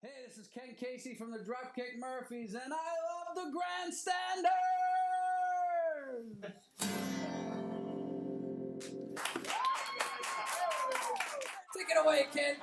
Hey, this is Ken Casey from the Dropkick Murphys, and I love the Grandstanders! Take it away, kid!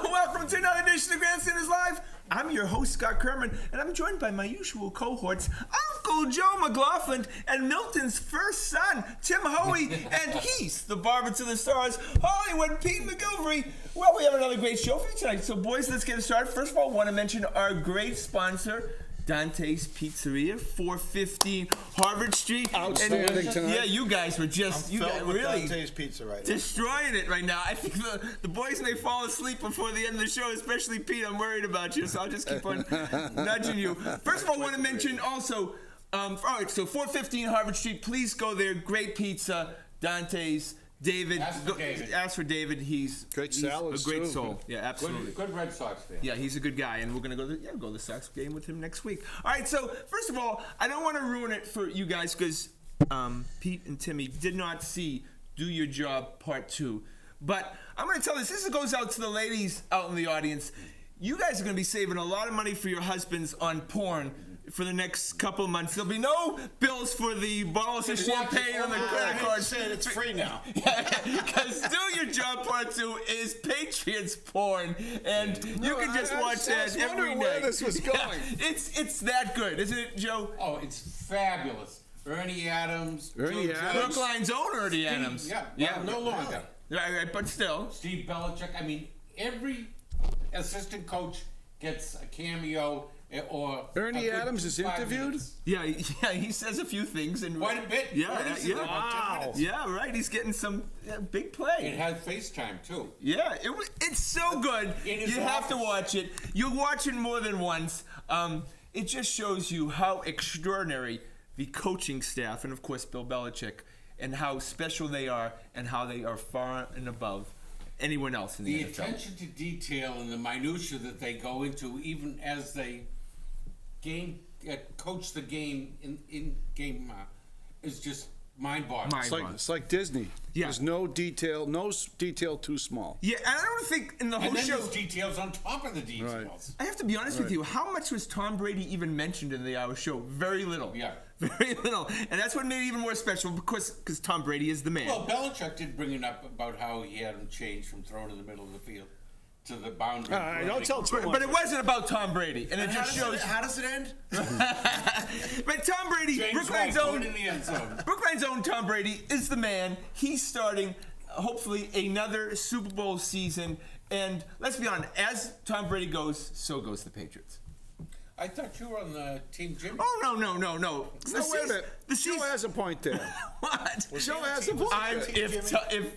Welcome to another edition of Grandstanders Live. I'm your host, Scott Kerman, and I'm joined by my usual cohorts, Uncle Joe McLaughlin and Milton's first son, Tim Hoey, and he's the barber to the stars, Hollywood Pete McGilvery. Well, we have another great show for you tonight, so boys, let's get it started. First of all, I want to mention our great sponsor, Dante's Pizzeria, 415 Harvard Street. Outstanding tonight. Yeah, you guys were just really Dante's Pizza right now. destroying it right now. I think the boys may fall asleep before the end of the show, especially Pete. I'm worried about you, so I'll just keep on nudging you. First of all, I want to mention also, all right, so 415 Harvard Street, please go there. Great pizza, Dante's. David, ask for David. He's great a salads great too. soul. Yeah, absolutely. Good Red Sox fan. Yeah, he's a good guy, and we're gonna go to the Sox game with him next week. All right. So first of all, I don't want to ruin it for you guys because Pete and Timmy did not see "Do Your Job" Part 2, but I'm gonna tell this. This goes out to the ladies out in the audience. You guys are gonna be saving a lot of money for your husbands on porn for the next couple of months. There'll be no bills for the bottles of champagne on the credit card. Saying it's free now. Because Do Your Job Part 2 is Patriots porn, and you can just watch that every night. Where this was going. Yeah, it's that good, isn't it, Joe? Oh, it's fabulous. Ernie Adams. Brookline's own Ernie Adams. Yeah, no longer. Right, but still. Steve Belichick. I mean, every assistant coach gets a cameo or Ernie a good Adams is 5 interviewed? minutes. Yeah, he says a few things and Quite a bit. Yeah. Wow. Yeah, right. He's getting some big play. It had FaceTime too. Yeah, it's so good. It is You have to awesome. watch it. You'll watch it more than once. It just shows you how extraordinary the coaching staff, and of course Bill Belichick, and how special they are, and how they are far and above anyone else in the NFL. The attention to detail and the minutia that they go into, even as they coach the game in game, is just mind-boggling. It's like Disney. Yeah. There's no detail too small. Yeah, and I don't think in the whole And then show. there's details on top of the details. Right. I have to be honest with you. How much was Tom Brady even mentioned in the hour show? Very little. Yeah. Very little. And that's what made it even more special because Tom Brady is the man. Well, Belichick did bring it up about how he had him changed from throwing to the middle of the field to the boundary. Don't tell too much. But it wasn't about Tom Brady, and it just shows. How does it end? But Tom Brady, James Brookline's White own, going in the end zone. Brookline's own Tom Brady is the man. He's starting, hopefully, another Super Bowl season. And let's be honest, as Tom Brady goes, so goes the Patriots. I thought you were on the team Jimmy. Oh no! No, wait a minute. Joe has a point there. What? Joe has a point.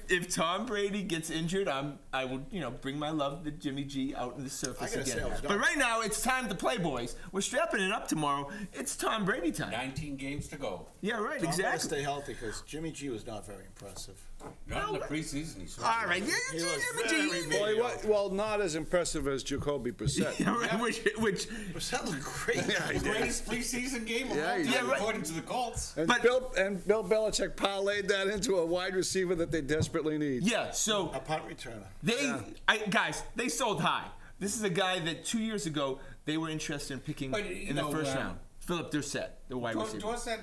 If Tom Brady gets injured, I will bring my love to Jimmy G out in the surface again. But right now it's time to play, boys. We're strapping it up tomorrow. It's Tom Brady time. 19 games to go. Yeah, right. Tom Exactly. better stay healthy because Jimmy G was not very impressive. Not in the preseason. He's All right. Yeah, Jimmy G. Well, not as impressive as Jacoby Brissett. Yeah, right. Which That looked great. greatest preseason game of all time, Yeah, right. according to the Colts. And Bill Belichick parlayed that into a wide receiver that they desperately need. yeah. So A punt returner. guys, they sold high. This is a guy that 2 years ago they were interested in picking But, in the first round. Philip Dorsett, the wide receiver. Dorsett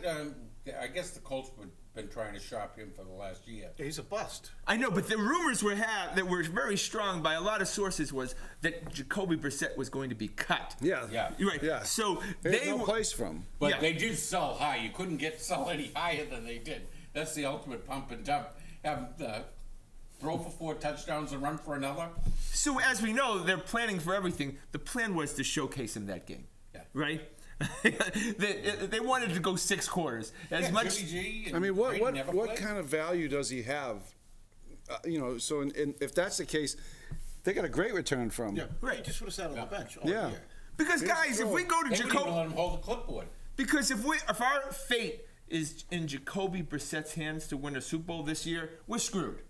I guess the Colts been trying to shop him for the last year. He's a bust. I know, but the rumors that were very strong by a lot of sources was that Jacoby Brissett was going to be cut. Yeah. Yeah. You're right. Yeah. So There's they no place for him. But Yeah. they did sell high. You couldn't sell any higher than they did. That's the ultimate pump and dump. Have throw for 4 touchdowns and run for another. So as we know, they're planning for everything. The plan was to showcase him that game. Yeah. Right? they wanted to go 6 quarters. As much. Jimmy G and I mean, Brady what never what played. kind of value does he have? So if that's the case, they got a great return from him. Yeah, Right. He just would have sat on the bench all Yeah. year. Because guys, if we go to They wouldn't even Jacoby, let him hold the clipboard. because if our fate is in Jacoby Brissett's hands to win a Super Bowl this year, we're screwed.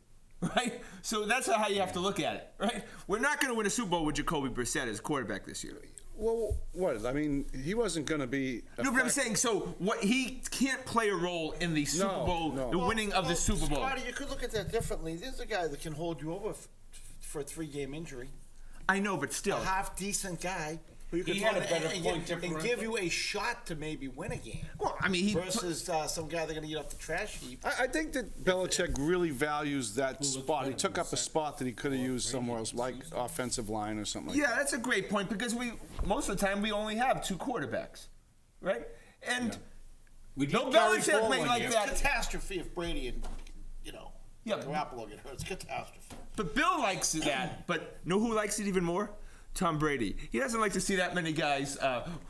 Right? So that's how you have to look at it, right? We're not going to win a Super Bowl with Jacoby Brissett as quarterback this year. Well, what? I mean, he wasn't going to be. No, but I'm saying, so what? He can't play a role in the Super Bowl, no. the winning of the Super Bowl. Scotty, you could look at that differently. There's a guy that can hold you over for a 3-game injury. I know, but still. A half-decent guy who you could He had throw a in better and point give, and differential. give you a shot to maybe win a game. Well, I mean, he. Versus some guy they're going to eat off the trash heap. I think that Belichick really values that spot. He took up a spot that he could have used somewhere else, like offensive line or something like Yeah, that's a great point because most of the time we only have 2 quarterbacks, right? And We did no carry Belichick forward playing like here. that. Catastrophe if Brady and, Yeah. Garoppolo get hurt. It's catastrophe. But Bill likes that. But know who likes it even more? Tom Brady. He doesn't like to see that many guys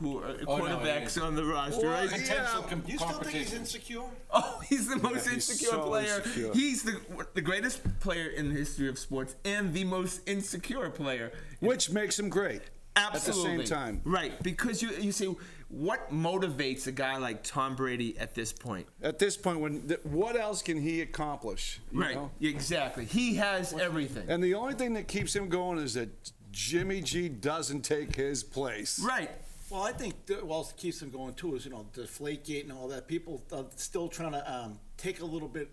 who are Oh, no, quarterbacks yeah. on the roster, right? Potential You still think he's competition. insecure? Oh, he's the most he's insecure so player. insecure. He's the greatest player in the history of sports and the most insecure player. Which makes him great. Absolutely. At the same time. Right, because you say, what motivates a guy like Tom Brady at this point? At this point, what else can he accomplish? you Right, know? exactly. He has everything. And the only thing that keeps him going is that Jimmy G doesn't take his place. Right. Well, I think what else keeps him going too is Deflategate and all that. People are still trying to take a little bit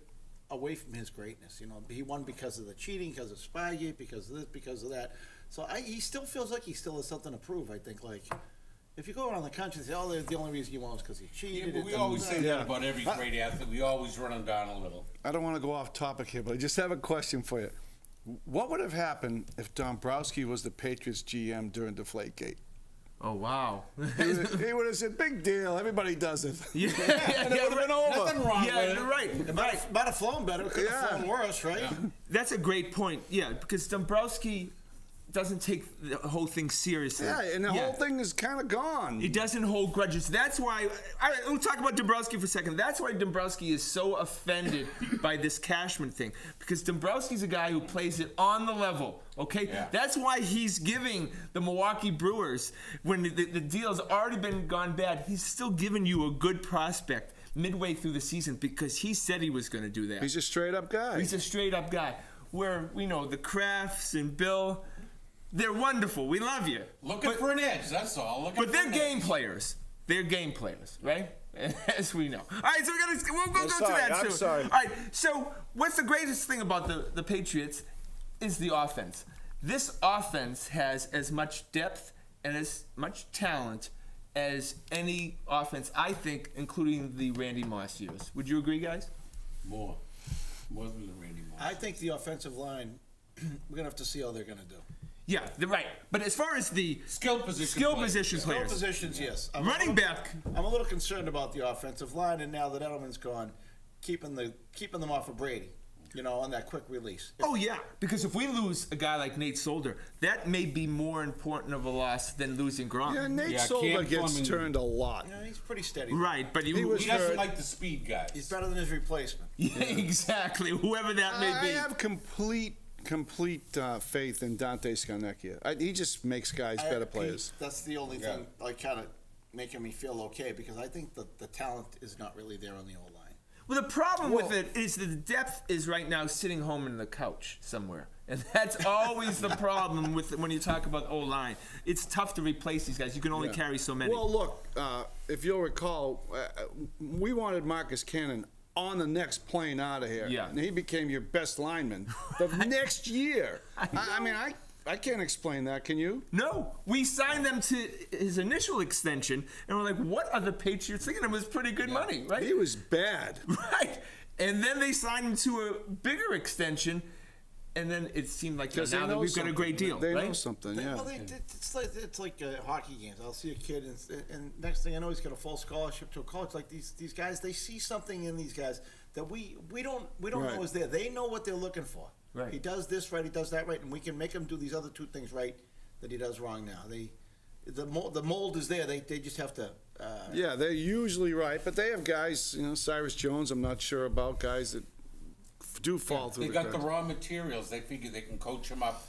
away from his greatness. He won because of the cheating, because of Spygate, because of this, because of that. So he still feels like he still has something to prove. I think if you go around the country and say, "Oh, the only reason he won was because he Yeah, cheated," but we always say that about every great athlete. We always run them down a little. I don't want to go off topic here, but I just have a question for you. What would have happened if Dombrowski was the Patriots GM during Deflategate? Oh, wow. He would have said, "Big deal. Everybody does it." Yeah, And it would have been over. Nothing wrong yeah, with it. you're right. It Right. might have flown better. It could have Yeah. flown worse, right? That's a great point. Yeah, because Dombrowski doesn't take the whole thing seriously. Yeah, and the whole thing is kind of gone. He doesn't hold grudges. That's why. All right, we'll talk about Dombrowski for a second. That's why Dombrowski is so offended by this Cashman thing, because Dombrowski's a guy who plays it on the level. Okay, Yeah. that's why he's giving the Milwaukee Brewers, when the deal's already gone bad, he's still giving you a good prospect midway through the season because he said he was going to do that. He's a straight up guy. He's a straight up guy. Where we know the Crafts and Bill, they're wonderful. We love you. Looking for an edge, that's all. Looking But for they're an game edge. players. They're game players, right? As we know. All right, so we'll go to sorry, that I'm soon. sorry. All right, so what's the greatest thing about the Patriots is the offense. This offense has as much depth and as much talent as any offense, I think, including the Randy Moss years. Would you agree, guys? More than the Randy Moss. I think the offensive line, we're gonna have to see how they're gonna do. Yeah, they're right. But as far as the Skill position skill players. position Skill players, positions, yes. running back. I'm a little concerned about the offensive line, and now that Edelman's gone, keeping them off of Brady, on that quick release. Oh yeah, because if we lose a guy like Nate Solder, that may be more important of a loss than losing Gronk. Yeah, Nate Yeah, Solder Cam gets Fleming- turned a lot. He's pretty steady. Right, but He was He doesn't hurt. like the speed guys. He's better than his replacement. yeah, exactly. Whoever that may I be. have complete faith in Dante Scarnecchia. He just makes guys better players. That's the only thing kind of making me feel okay, because I think the talent is not really there on the O line. Well, the problem with it is that the depth is right now sitting home in the couch somewhere. And that's always the problem with when you talk about O-line. It's tough to replace these guys. You can only carry so many. Well, look, if you'll recall, we wanted Marcus Cannon on the next plane out of here. Yeah. And he became your best lineman the next year. I mean, I can't explain that. Can you? No, we signed them to his initial extension, and we're like, what are the Patriots thinking? It was pretty good money, right? He was bad. Right. And then they signed him to a bigger extension, and then it seemed like Because now they that know we've got a something. great deal, They right? know something, yeah. Well, it's like hockey games. I'll see a kid, and next thing I know, he's got a full scholarship to a college. Like these guys, they see something in these guys that we don't Right. know is there. They know what they're looking for. Right. He does this right, he does that right, and we can make him do these other two things right that he does wrong now. The mold is there. They just have to. Yeah, they're usually right, but they have guys, Cyrus Jones, I'm not sure about, guys that do fall through They the got the cracks. raw materials. They figure they can coach him up.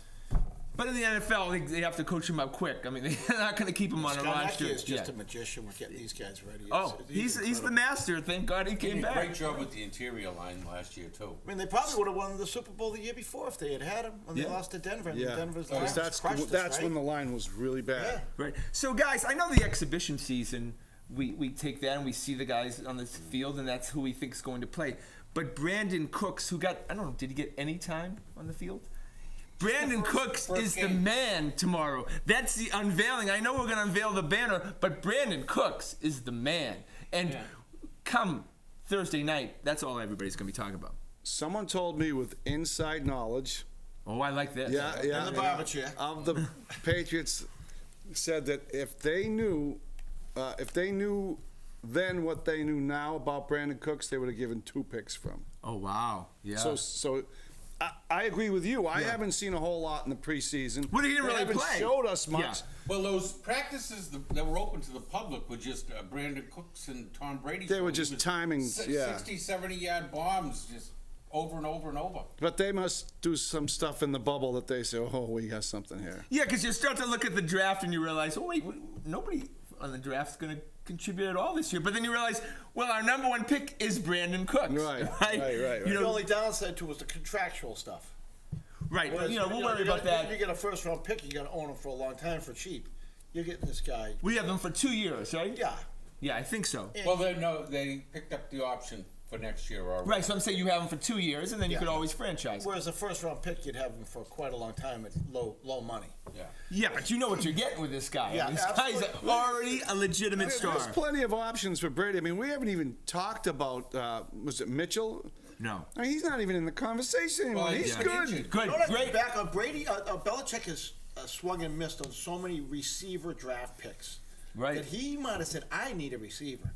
But in the NFL, they have to coach him up quick. I mean, they're not going to keep him on a roster. is just Yeah. a magician. We're getting these guys ready. Oh, he's the incredible. master. Thank God he He came did a back. great job with the interior line last year too. I mean, they probably would have won the Super Bowl the year before if they had him when they Yeah. lost to Denver. And Yeah, Denver's because Lions crushed us, that's right? when the line was really bad. Yeah. Right. So, guys, I know the exhibition season, we take that and we see the guys on the field, and that's who we think is going to play. But Brandon Cooks, who got, I don't know, did he get any time on the field? Brandon Cooks first is the game. man tomorrow. That's the unveiling. I know we're going to unveil the banner, but Brandon Cooks is the man. And come Thursday night, that's all everybody's going to be talking about. Someone told me with inside knowledge, Oh, I like this. yeah, the barber chair. of the Patriots, said that if they knew then what they knew now about Brandon Cooks, they would have given 2 picks for him. Oh, wow. Yeah. So I agree with you. I haven't seen a whole lot in the preseason. Well, he didn't They really haven't play. showed us much. Yeah. Well, those practices that were open to the public were just Brandon Cooks and Tom Brady. They were It just was timing, yeah. 60, 70-yard bombs just over and over and over. But they must do some stuff in the bubble that they say, oh, we got something here. Yeah, because you start to look at the draft and you realize, oh, wait, nobody on the draft's going to contribute at all this year. But then you realize, well, our number 1 pick is Brandon Cooks. Right. You The know, only downside to it was the contractual stuff. right. Whereas, We'll worry about that. You get a first round pick, you got to own him for a long time for cheap. You're getting this guy. We have them for 2 years, right? Yeah. Yeah, I think so. Well, they picked up the option for next year already. Right, so I'm saying you have them for 2 years, and then you Yeah. could always franchise. Whereas a first round pick, you'd have him for quite a long time at low money. Yeah. Yeah, but you know what you're getting with this guy. Yeah, This guy's absolutely. already a legitimate star. There's plenty of options for Brady. I mean, we haven't even talked about, was it Mitchell? No. I mean, he's not even in the conversation anymore. Well, He's yeah. good. Good, You know what, great. back on Brady, Belichick has swung and missed on so many receiver draft picks. Right. That he might have said, I need a receiver.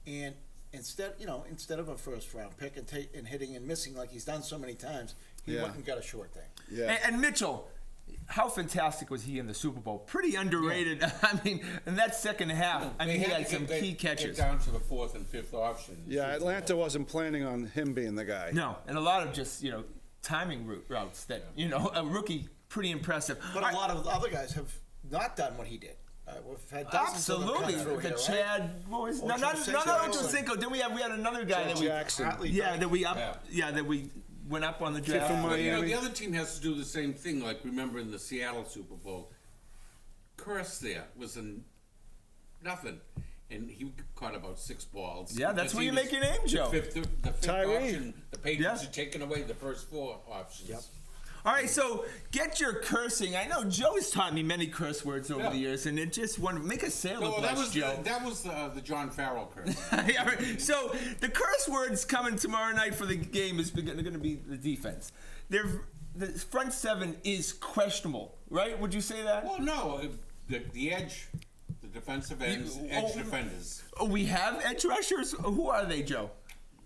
And instead of a first round pick and hitting and missing like he's done so many times, he Yeah. went and got a short thing. Yeah. And Mitchell, how fantastic was he in the Super Bowl? Pretty underrated. I mean, in that second half, I mean, he had some key catches. Get down to the 4th and 5th option. Yeah, Atlanta wasn't planning on him being the guy. No, and a lot of just, timing routes that, a rookie, pretty impressive. But a lot of the other guys have not done what he did. We've had dozens of them Absolutely. come through The here, right? Chad, what was, no, not Ochocinco. Ochocinco. Then we had another guy that we, Jackson. Hartley, that we went up on the Kid draft. from But, Miami. the other team has to do the same thing. Like, remember in the Seattle Super Bowl, Curse there was nothing. And he caught about 6 balls. Yeah, that's Because where he you was make your name, Joe. The fifth Tyree. option, the Patriots Yeah. had taken away the first 4 options. Yep. All right, so get your cursing. I know Joe has taught me many curse words over Yeah. the years, and it just make a sale No, of that less, was Joe. that was the John Farrell curse. Yeah, right. So the curse words coming tomorrow night for the game is going to be the defense. The front 7 is questionable, right? Would you say that? Well, no, the edge, the defensive ends, edge defenders. Oh, we have edge rushers. Who are they, Joe?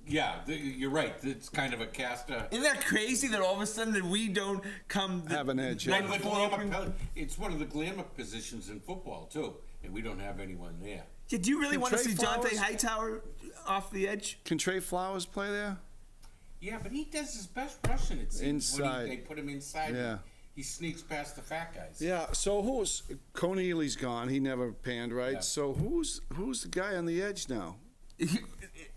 Yeah, you're right. It's kind of a caster. Isn't that crazy that all of a sudden that we don't come Have an edge, right yeah. One of the before opening- it's one of the glamour positions in football too, and we don't have anyone there. Yeah, do you really Can want to Trey see Jonte Flowers- Hightower off the edge? Can Trey Flowers play there? Yeah, but he does his best rushing. It seems Inside. when they put him inside. Yeah. He sneaks past the fat guys. Yeah, so Coney Ely's gone. He never panned, right? Yeah. So who's the guy on the edge now?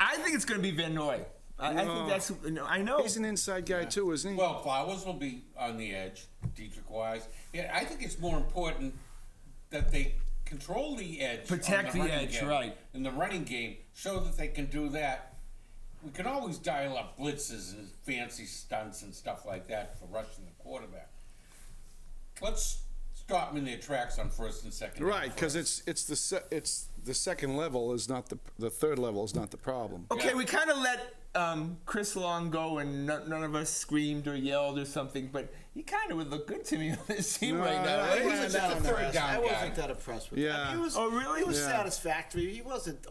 I think it's going to be Van Noy. I think that's. I know. He's an inside guy too, isn't he? Well, Flowers will be on the edge, Dietrich-wise. Yeah, I think it's more important that they control the edge. Protect on the running edge, game. right. In the running game, show that they can do that. We can always dial up blitzes and fancy stunts and stuff like that for rushing the quarterback. let's stop them in their tracks on first and second. Right, down because first. it's the second level is not the third level is not the problem. Okay, Yeah. we kind of let Chris Long go, and none of us screamed or yelled or something, but he kind of would look good to me on this team No, right now. I- Right? He wasn't that a third impressed. down I guy. wasn't that impressed with Yeah. him. He was, Oh, really? He was Yeah. satisfactory. He wasn't,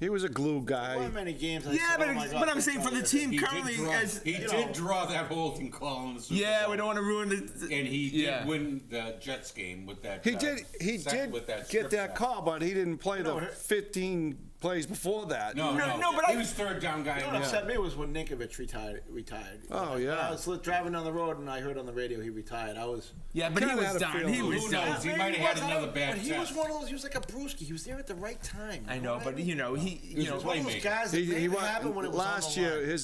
He was a glue There guy. weren't many games. I Yeah, said, but, oh my God, but I'm this saying for guy the is- team He currently, did draw, as he did draw that holding call in the Super yeah, Bowl. we don't want to ruin the. And he yeah. did win the Jets game with that. He did with that get strip that sack. call, but he didn't play No, the 15 plays before that. No, but he I- was third down guy. You know what upset me was when Ninkovich retired. Oh, When yeah. I was driving down the road and I heard on the radio he retired. I was. Yeah, but he Kinda had was a done. feeling. He was Who done. knows? He Maybe might have had was, another bad But he was test. one of those. He was like a brewski. He was there at the right time. I You know, what but mean? you know, he was you know, a One of those playmaker. guys that He made it happen when it was last on the year line.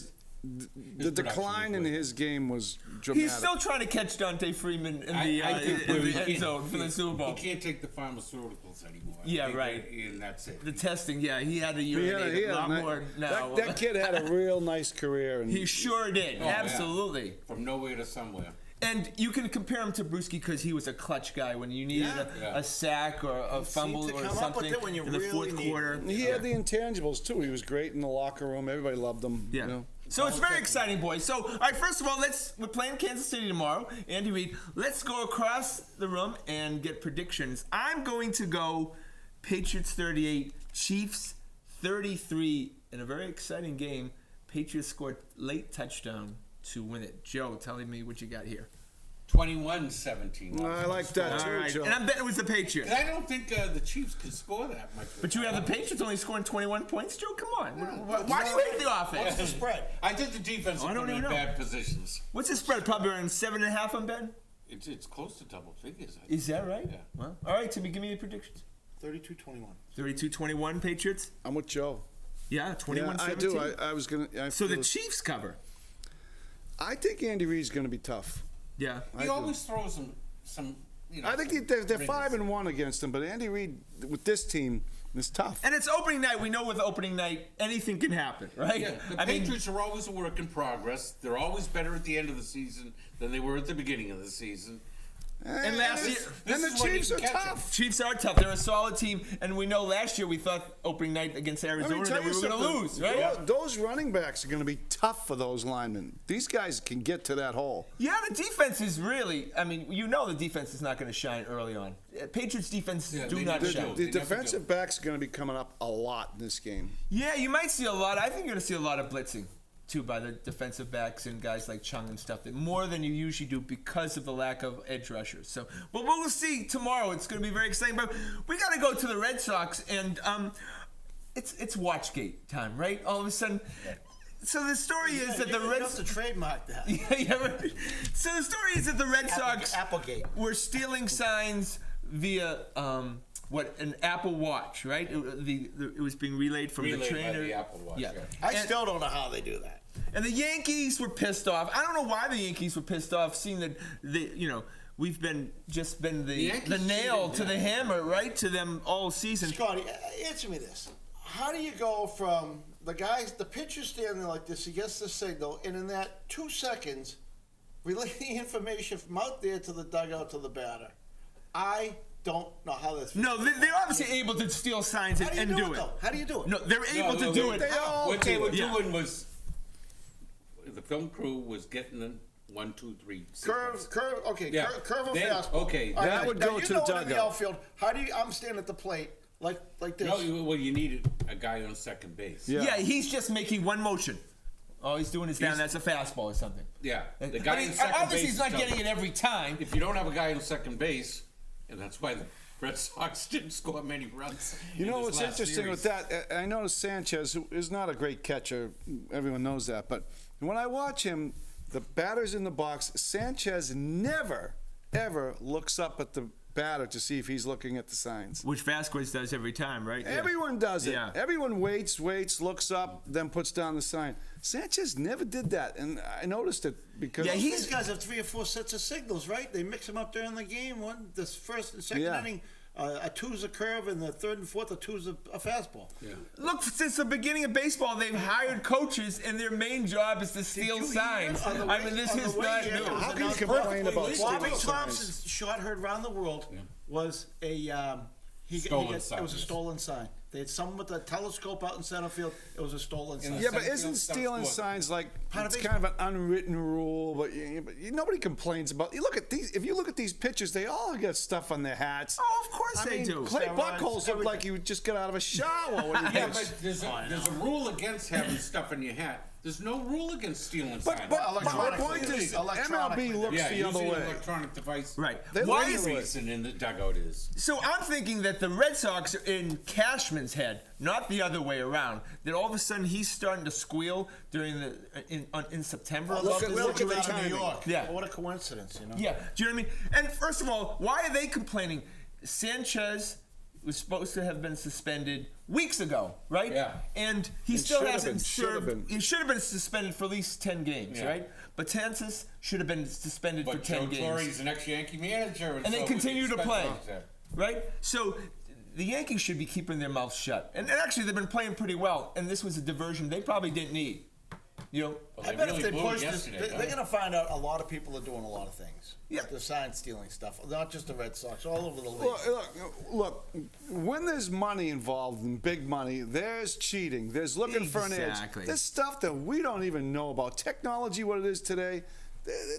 the decline in his game was dramatic. he's still trying to catch Dante Freeman in I the think in he the end can't- zone for the Super Bowl. He can't take the pharmaceuticals anymore. I Yeah, think right. And that's it. The testing, yeah, he had to He urinate had a lot ni- more now. That kid had a real nice career. And He sure did, Oh, yeah. absolutely. From nowhere to somewhere. And you can compare him to Brewski because he was a clutch guy when you needed Yeah. a sack or a fumble to or come up with something it when you in the really fourth need it. quarter. he had the intangibles too. He was great in the locker room. Everybody loved him. Yeah. You know? So it's very exciting, boys. So, all right, first of all, we're playing Kansas City tomorrow. Andy Reid, let's go across the room and get predictions. I'm going to go Patriots 38, Chiefs 33 in a very exciting game. Patriots scored late touchdown to win it. Joe, telling me what you got here. 21-17. I like that All too, right, Joe. and I'm betting it was the Patriots. I don't think the Chiefs can score that much. But you have the Patriots only scoring 21 points, Joe? Come on. Why do you hate the What's offense? the spread? I think the defense is I don't put in even know. bad positions. What's the spread? Probably around 7.5 on Ben? It's close to double figures. I think. Is that right? Yeah. Well, all right, Timmy, give me your predictions. 32-21. 32-21 Patriots? I'm with Joe. Yeah, 21-17. Yeah, I do. I was gonna. So the Chiefs cover. I think Andy Reid's going to be tough. Yeah. I He do. always throws some. You know, I think some they're rings. 5-1 against him, but Andy Reid with this team is tough. And it's opening night. We know with opening night, anything can happen, right? Yeah, the Patriots are always a work in progress. They're always better at the end of the season than they were at the beginning of the season. And last year, and the this is when you Chiefs are can catch 'em. tough. Chiefs are tough. They're a solid team, and we know last year we thought opening night against Let me Arizona tell that we you were going to something. lose, right? Those running backs are going to be tough for those linemen. These guys can get to that hole. Yeah, the defense is really. I mean, you know, the defense is not going to shine early on. Patriots defense Yeah, do they not never shine. do. The They never defensive backs are going to be coming up a lot in this game. Yeah, you might see a lot. I think you're going to see a lot of blitzing too by the defensive backs and guys like Chung and stuff. That more than you usually do because of the lack of edge rushers. So, but we'll see tomorrow. It's going to be very exciting. But we got to go to the Red Sox, and it's Watchgate time, right? All of a sudden. So the story is that the You Red have to trademark that. yeah, right. So the story is that the Red Sox Applegate. were stealing signs via an Apple Watch, right? It was being relayed from Relayed the by trainer. the Apple Watch, yeah. I And- still don't know how they do that. And the Yankees were pissed off. I don't know why the Yankees were pissed off, seeing that we've been the Yankees nail cheated, to the yeah. hammer, right, to them all season. Scotty, answer me this. How do you go from the pitcher standing like this, he gets the signal, and in that 2 seconds, relay the information from out there to the dugout to the batter? I don't know how that's. No, they're obviously able to steal signs How do you and do do it, it. though? How do you do it? No, they're able to do it. What they were Yeah. doing was the film crew was getting them 1, 2, 3. Curve, okay, Yeah. curve or Then- fastball. okay, All that now- would now go you to know the it in the dugout. outfield. How do you? I'm standing at the plate like this. No, you needed a guy on second base. Yeah. Yeah, he's just making one motion. All he's doing is down. That's a fastball or something. Yeah, And- the guy I mean, on second obviously base he's not is getting tough. it every time. If you don't have a guy on second base, and that's why the Red Sox didn't score many runs. You know in this what's last interesting series. with that? I noticed Sanchez who is not a great catcher. Everyone knows that. But when I watch him, the batter's in the box. Sanchez never, ever looks up at the batter to see if he's looking at the signs. Which Vasquez does every time, right? Everyone does it. Yeah. Everyone waits, looks up, then puts down the sign. Sanchez never did that, and I noticed it because Yeah, These guys have 3 or 4 sets of signals, right? They mix them up during the game. This first and second Yeah. inning, a two's a curve, and the third and fourth, a two's a fastball. Yeah. Look, since the beginning of baseball, they've hired coaches, and their main job is to steal you hear signs. on the I way- mean, this on the is way not here, new. it was How can you announced complain perfectly about legal. Bobby stealing Thompson's signs? shot heard around the world was a Stolen it sign, was a yes. stolen sign. They had someone with a telescope out in center field. It was a stolen sign. Yeah, but Center isn't field stuff stealing was- signs like Part of it's kind of an unwritten rule? But, nobody complains about. You look at these. If you look at these pictures, they all got stuff on their hats. Oh, of course I they mean, do. Clay Steroids, Buckholes look like you just got out of a shower. When you Yeah, get- but there's a rule against having stuff in your hat. There's no rule against stealing But signs. my Electronically, point is, electronically. MLB looks Yeah, the other using an way. electronic device. Right. They Why look is the it? way. Reason in the dugout is. So I'm thinking that the Red Sox are in Cashman's head, not the other way around. That all of a sudden he's starting to squeal during the in September. Well, Look look, at- look look at at that the in New timing. York. Yeah. What a coincidence, you know. Yeah, do you know what I mean? And first of all, why are they complaining? Sanchez was supposed to have been suspended weeks ago, right? Yeah. And he It still should have hasn't been, should have served. been. He should have been suspended for at least 10 games, Yeah. right? But Betances should have been suspended But for 10 Joe games. Torre's an ex-Yankee manager, And they so continue to we play, expect that. right? So the Yankees should be keeping their mouths shut. And actually, they've been playing pretty well. And this was a diversion they probably didn't need. You know, Well, I they bet really if they blew push it this, yesterday, they're huh? going to find out a lot of people are doing a lot of things. Yeah. The sign stealing stuff, not just the Red Sox, all over the league. Look, when there's money involved and big money, there's cheating. There's looking for an edge. Exactly. There's stuff that we don't even know about. Technology, what it is today,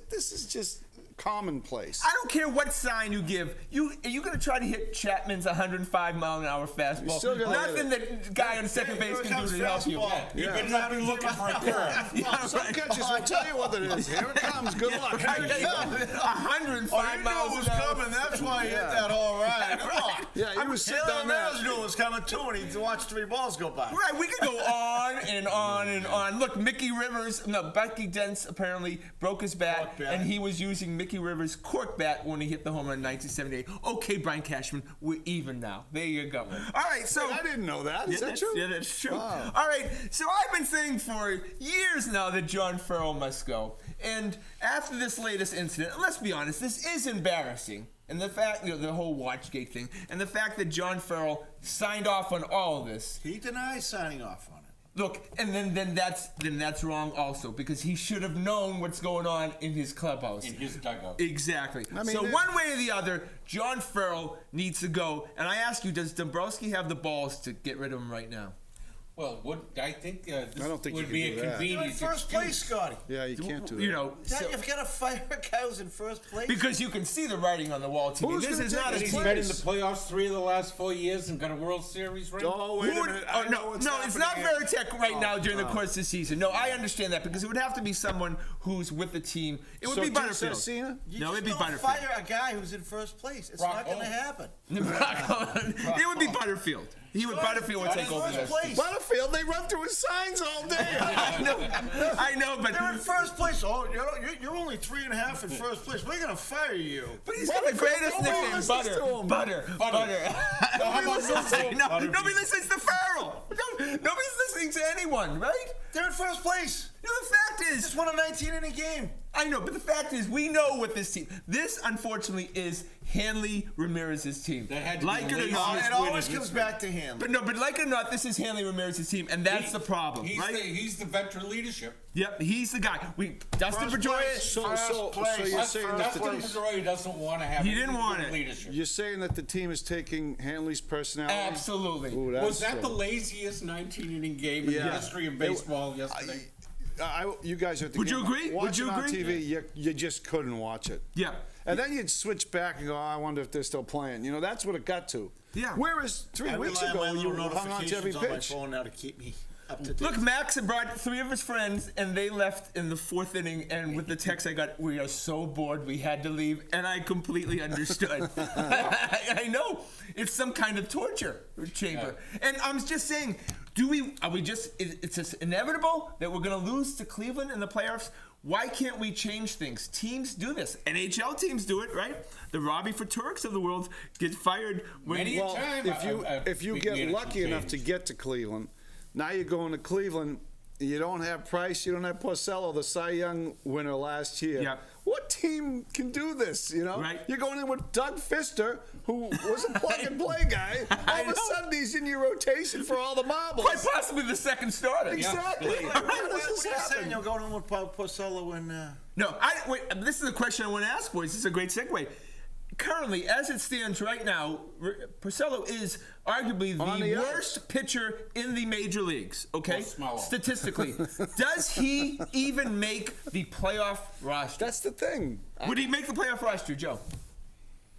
this is just commonplace. I don't care what sign you give. Are you going to try to hit Chapman's 105-mile-an-hour fastball? still gonna hit Nothing that the guy on second Here base it can do comes to help you. fastball. You Yeah. better not be looking for a curve. Yeah, Some right. catches will tell you what it is. Here it comes. Good luck. Here it comes. 105 miles an hour. That's why he hit that all right. Come on. Yeah, he was sitting down there. Masno was coming too, and he watched 3 balls go by. Right, we could go on and on and on. Look, Becky Dents apparently broke his bat, Cork bat. and he was using Mickey Rivers' cork bat when he hit the home run in 1978. Okay, Brian Cashman, we're even now. There you go. All right, so I didn't know that. Is that that's, true? Yeah, that's true. Wow. All right, so I've been saying for years now that John Farrell must go. And after this latest incident, let's be honest, this is embarrassing. And the fact, the whole Watchgate thing, and the fact that John Farrell signed off on all of this. He denies signing off on it. Look, and then that's wrong also, because he should have known what's going on in his clubhouse. In his dugout. Exactly. I mean, So one way or the other, John Farrell needs to go. And I ask you, does Dombrowski have the balls to get rid of him right now? Well, I think this I don't think would you be can a do that. You're in convenient first excuse. place, Scotty. Yeah, you can't do that. You know, Now so- you've got to fire a guy who's in first place. because you can see the writing on the wall, TV. Who's This gonna is take not a his He's team. been in the playoffs 3 of the last 4 years and got a World Series ring. Oh, wait a Who would- minute. oh, I know no, what's no, it's not happening here. Veritek right now during the course of the season. No, I understand that because it would have to be someone who's with the team. It would So be Jim Butterfield. Cena? You No, just it'd be don't Butterfield. fire a guy who's in first place. It's Brock not going to Holt. happen. It would be Butterfield. Butterfield would take over First this. place. Butterfield, they run through his signs all day. I know, but They're in first place. Oh, you're only 3.5 in first place. We're going to fire you. But he's got the greatest Nobody nickname, listens Butter. to him. Butter. How about this? Nobody listens to Farrell. Nobody's listening to anyone, right? They're in first place. You know, the fact is, Just won a 19-inning game. I know, but the fact is, we know what this team. This, unfortunately, is Hanley Ramirez's team. That had to be like the it or laziest not. It win always in comes history. back to him. But like it or not, this is Hanley Ramirez's team, and that's the problem, He's right? he's the veteran leadership. Yep, he's the guy. Dustin First Pedroia. place. So First place. you're saying that Dustin the, Pedroia doesn't want to have He didn't want it. leadership. you're saying that the team is taking Hanley's personality? Absolutely. Ooh, Was that's that the good. laziest 19-inning game in Yeah. the history of baseball yesterday? You guys are at the Would game. you agree? Watching Would you on agree? TV, you just couldn't watch it. Yeah. And then you'd switch back and go, oh, I wonder if they're still playing. You know, that's what it got to. Yeah. Whereas 3 I weeks rely on ago, my you little hung on to every notifications on my pitch. phone now to keep me up to date. Look, Max had brought 3 of his friends, and they left in the 4th inning. And with the text I got, we are so bored, we had to leave. And I completely understood. I know it's some kind of torture chamber. And I'm just saying, it's just inevitable that we're going to lose to Cleveland in the playoffs? Why can't we change things? Teams do this. NHL teams do it, right? The Robbie Fatourics of the world get fired when Many a Well, time, if you big get manager lucky enough to changed. get to Cleveland, now you're going to Cleveland. You don't have Price. You don't have Porcello, the Cy Young winner last year. Yeah. What team can do this, you know? Right. You're going in with Doug Fister, who was a plug-and-play guy. All of a sudden, he's in your rotation for all the marbles. Quite possibly the second starter. Exactly. What How are does this you saying? happen? You're going on with Porcello and... No, wait. This is a question I want to ask, boys. This is a great segue. Currently, as it stands right now, Porcello is arguably On the the worst pitcher in the major leagues. Okay, Well, Smollow. statistically, does he even make the playoff roster? That's the thing. Would he make the playoff roster, Joe?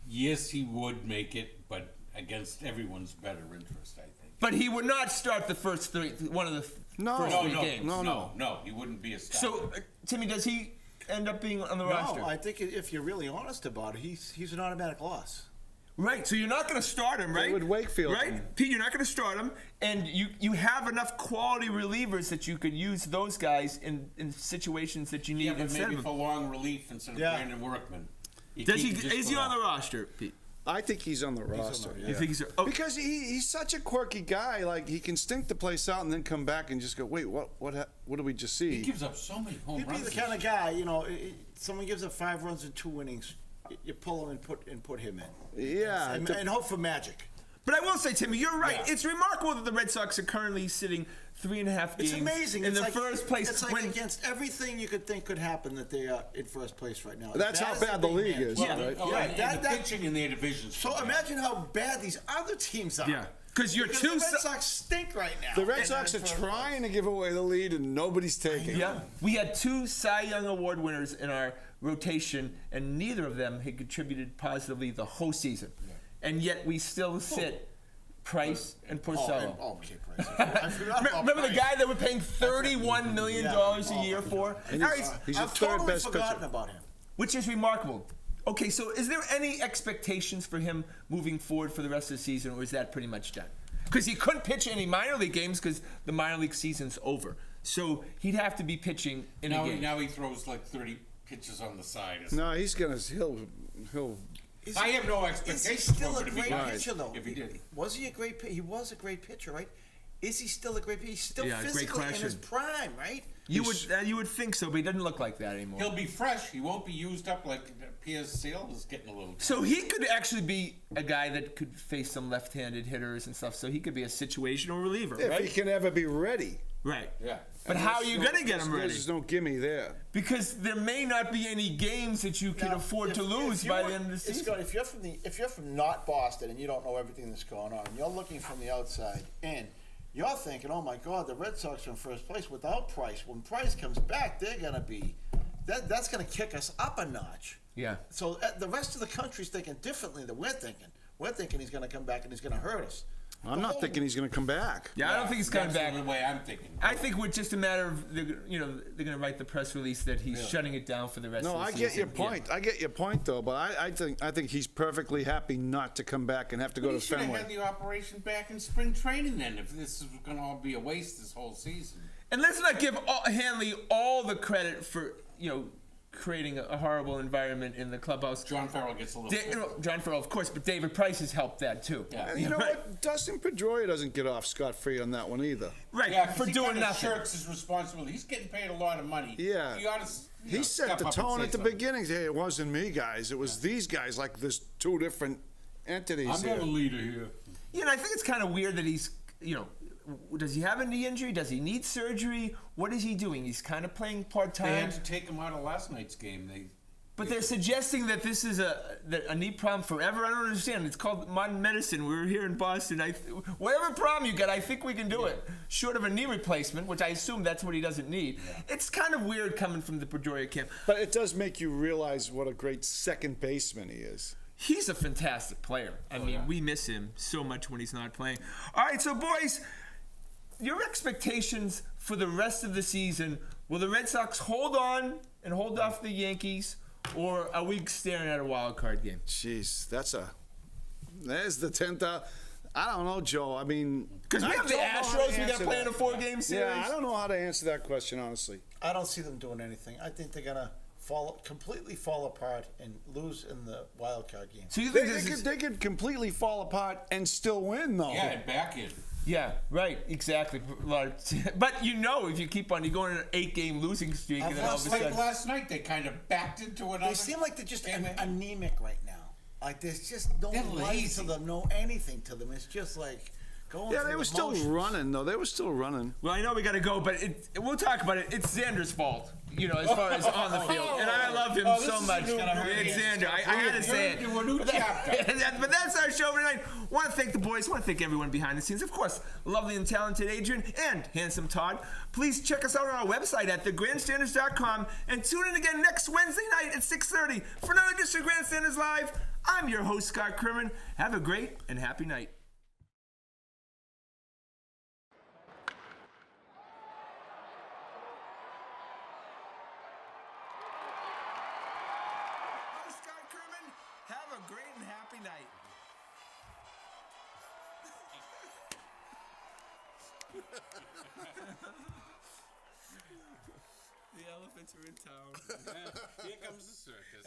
Yes, he would make it, but against everyone's better interest, I think. But he would not start the first one of the No. first No, three no, games. no, he wouldn't be a starter. So, Timmy, does he end up being on the roster? No, I think if you're really honest about it, he's an automatic loss. Right, so you're not going to start him, right? would Wakefield right? him. Pete, you're not going to start him, and you have enough quality relievers that you could use those guys in situations that you need yeah, but instead maybe of for long relief instead of Yeah. Brandon Workman. Is he on the roster, Pete? I think he's on the roster. You think he's Because he's such a quirky guy. Like, he can stink the place out and then come back and just go, wait, what did we just see? He gives up so many home You'd be runs. the kind of guy, someone gives up 5 runs in 2 innings, you pull him and put him in. Yeah. And hope for magic. But I will say, Timmy, you're right. Yeah. It's remarkable that the Red Sox are currently sitting 3.5 games It's amazing. in It's the like, first place. It's like when, against everything you could think could happen that they are in first place right now. That's how as bad the they league manage. is, Yeah. right? Oh, Yeah, and that- the that- pitching in their divisions. So imagine how bad these other teams are. Yeah. Because you're Because two. the Red Sox stink right now. The Red Sox are trying to give away the lead and nobody's taking Yeah, it. we had 2 Cy Young Award winners in our rotation, and neither of them had contributed positively the whole season. And yet we still sit Price and Porcello. Okay, Price. I forgot about Remember the Price. guy that we're paying $31 million a year for? And All right, he's the I've third totally best forgotten pitcher. about him. which is remarkable. Okay, so is there any expectations for him moving forward for the rest of the season, or is that pretty much done? Because he couldn't pitch any minor league games because the minor league season's over. So he'd have to be pitching in a game. Now he throws like 30 pitches on the side. No, he'll I have no Is he expectations still for a him to be great good pitcher, though? if he did. Was he a great pitcher? He was a great pitcher, right? Is he still a great pitcher? He's still Yeah, great physically in question. his prime, right? You would think so, but he doesn't look like that anymore. He'll be fresh. He won't be used up like Pierce Sale is getting a little. So he could actually be a guy that could face some left-handed hitters and stuff. So he could be a situational reliever, if right? he can ever be ready. Right. Yeah. But how are you going to get him ready? There's no gimme there. Because there may not be any games that you can Now, afford to if lose you by were- the end of the it's season. good. If you're from not Boston and you don't know everything that's going on, and you're looking from the outside in, you're thinking, oh my God, the Red Sox are in first place without Price. When Price comes back, they're gonna be that's gonna kick us up a notch. Yeah. So the rest of the country's thinking differently than we're thinking. We're thinking he's gonna come back and he's gonna hurt us. I'm not thinking he's going to come back. Yeah, I don't think he's coming That's back. the way I'm thinking. I think we're just a matter of they're going to write the press release that he's shutting it down for the rest No, of the I season. get your point. Yeah. I get your point, though. But I think he's perfectly happy not to come back and have to go He to should have had Fenway. the operation back in spring training then. If this is going to all be a waste this whole season. And let's not give Hanley all the credit for creating a horrible environment in the clubhouse. John Farrell gets a little. John Farrell, of course, but David Price has helped that too. Yeah. And you know what? Dustin Pedroia doesn't get off scot-free on that one either. Right, Yeah, 'cause for he doing kinda nothing. shirks his responsibility. He's getting paid a lot of money. Yeah. He ought to. He set the tone at the beginning. Hey, it wasn't me, guys. It was these guys. Like there's 2 different entities I'm here. not a leader here. I think it's kind of weird that he's, does he have a knee injury? Does he need surgery? What is he doing? He's kind of playing They part-time. had to take him out of last night's game. But they're suggesting that this is a knee problem forever. I don't understand. It's called modern medicine. We're here in Boston. Whatever problem you got, I think we can do it. Short of a knee replacement, which I assume that's what he doesn't need. Yeah. It's kind of weird coming from the Pedroia camp. But it does make you realize what a great second baseman he is. He's a fantastic player. I mean, we miss him so much when he's not playing. All right, so boys, your expectations for the rest of the season, will the Red Sox hold on and hold off the Yankees, or are we staring at a wild card game? Jeez, there's the 10th. I don't know, Joe. I mean, Because we have the Astros, we got to play in a 4-game series. Yeah, I don't know how to answer that question, honestly. I don't see them doing anything. I think they're gonna completely fall apart and lose in the wild card game. So you They, think they could completely fall apart and still win, though. Yeah, and back in. Yeah, right, exactly. But you know, if you keep on, you go on an 8-game losing streak, and then all of a Like sudden, last night, they kind of backed into another. They seem like they're just game. anemic right now. Like there's just no They're life lazy. to them, no anything to them. It's just like going. Yeah, through they the were still motions. running, though. They were still running. well, I know we got to go, but we'll talk about it. It's Xander's fault, you know, as far as on the field, and I love him this so is much. a new- It's Xander. I had to say it. You're into a new chapter. But that's our show tonight. Want to thank the boys. Want to thank everyone behind the scenes. Of course, lovely and talented Adrian and handsome Todd. Please check us out on our website at thegrandstanders.com and tune in again next Wednesday night at 6:30 for another edition of Grandstanders Live. I'm your host, Scott Kerman. Have a great and happy night. I'm Scott Kerman. Have a great and happy night. The elephants are in town. Here comes the circus.